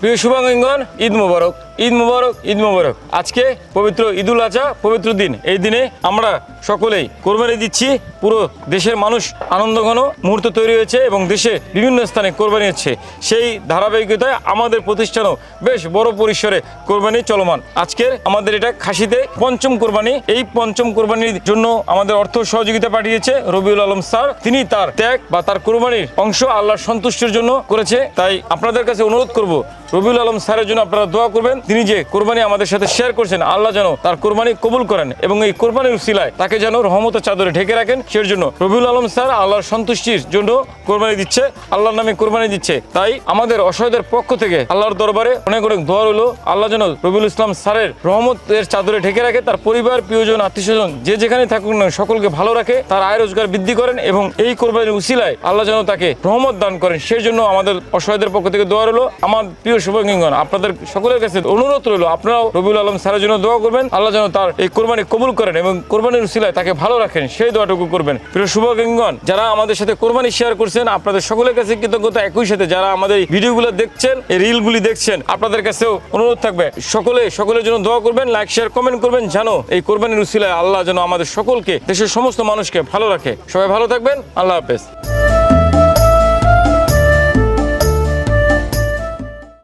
প্রিয় শুভাকাঙ্ক্ষীগণ, ঈদ মোবারক, ঈদ মোবারক, ঈদ মোবারক। আজকে পবিত্র ঈদুল আজহা, পবিত্র দিন। এই দিনে আমরা সকলেই কোরবানি দিচ্ছি। পুরো দেশের মানুষ আনন্দঘন মুহূর্ত তৈরি হয়েছে এবং দেশে বিভিন্ন স্থানে কোরবানি হচ্ছে। সেই ধারাবাহিকতায় আমাদের প্রতিষ্ঠানও বেশ বড় পরিসরে কোরবানি চলমান। আজকের আমাদের এটা খাসিতে পঞ্চম কোরবানি। এই পঞ্চম কোরবানির জন্য আমাদের অর্থ সহযোগিতা পাঠিয়েছে রবিউল আলম স্যার। তিনি তার ত্যাগ বা তার কোরবানির অংশ আল্লাহর সন্তুষ্টির জন্য করেছে। তাই আপনাদের কাছে অনুরোধ করব, রবিউল আলম স্যারের জন্য আপনারা দোয়া করবেন। তিনি যে কোরবানি আমাদের সাথে শেয়ার করছেন, আল্লাহ যেন তার কোরবানি কবুল করেন এবং এই কোরবানির উসিলায় তাকে যেন রহমতের চাদরে ঢেকে রাখেন। সেই জন্য রবিউল আলম স্যার আল্লাহর সন্তুষ্টির জন্য কোরবানি দিচ্ছে, আল্লাহর নামে কোরবানি দিচ্ছে। তাই আমাদের অসহায়দের পক্ষ থেকে আল্লাহর দরবারে অনেক অনেক দোয়া রইল, আল্লাহ যেন রবিউল ইসলাম স্যারের রহমতের চাদরে ঢেকে রাখে, তার পরিবার, প্রিয়জন, আত্মীয়স্বজন যে যেখানে থাকুক না সকলকে ভালো রাখে, তার আয় রোজগার বৃদ্ধি করেন এবং এই কোরবানির উসিলায় আল্লাহ যেন তাকে রহমত দান করেন। সেই জন্য আমাদের অসহায়দের পক্ষ থেকে দোয়া রইল। আমার প্রিয় শুভাকাঙ্ক্ষীগণ, আপনাদের সকলের কাছে অনুরোধ রইল, আপনারাও রবিউল আলম স্যারের জন্য দোয়া করবেন, আল্লাহ যেন তার এই কোরবানি কবুল করেন এবং কোরবানির উসিলায় তাকে ভালো রাখেন, সেই দোয়াটুকু করবেন। প্রিয় শুভাকাঙ্ক্ষীগণ, যারা আমাদের সাথে কোরবানি শেয়ার করছেন, আপনাদের সকলের কাছে কৃতজ্ঞতা। একই সাথে যারা আমাদের ভিডিওগুলো দেখছেন, এই রিলগুলি দেখছেন, আপনাদের কাছেও অনুরোধ থাকবে সকলের জন্য দোয়া করবেন, লাইক শেয়ার কমেন্ট করবেন, জানো এই কোরবানির উসিলায় আল্লাহ যেন আমাদের সকলকে, দেশের সমস্ত মানুষকে ভালো রাখে। সবাই ভালো থাকবেন। আল্লাহ হাফেজ।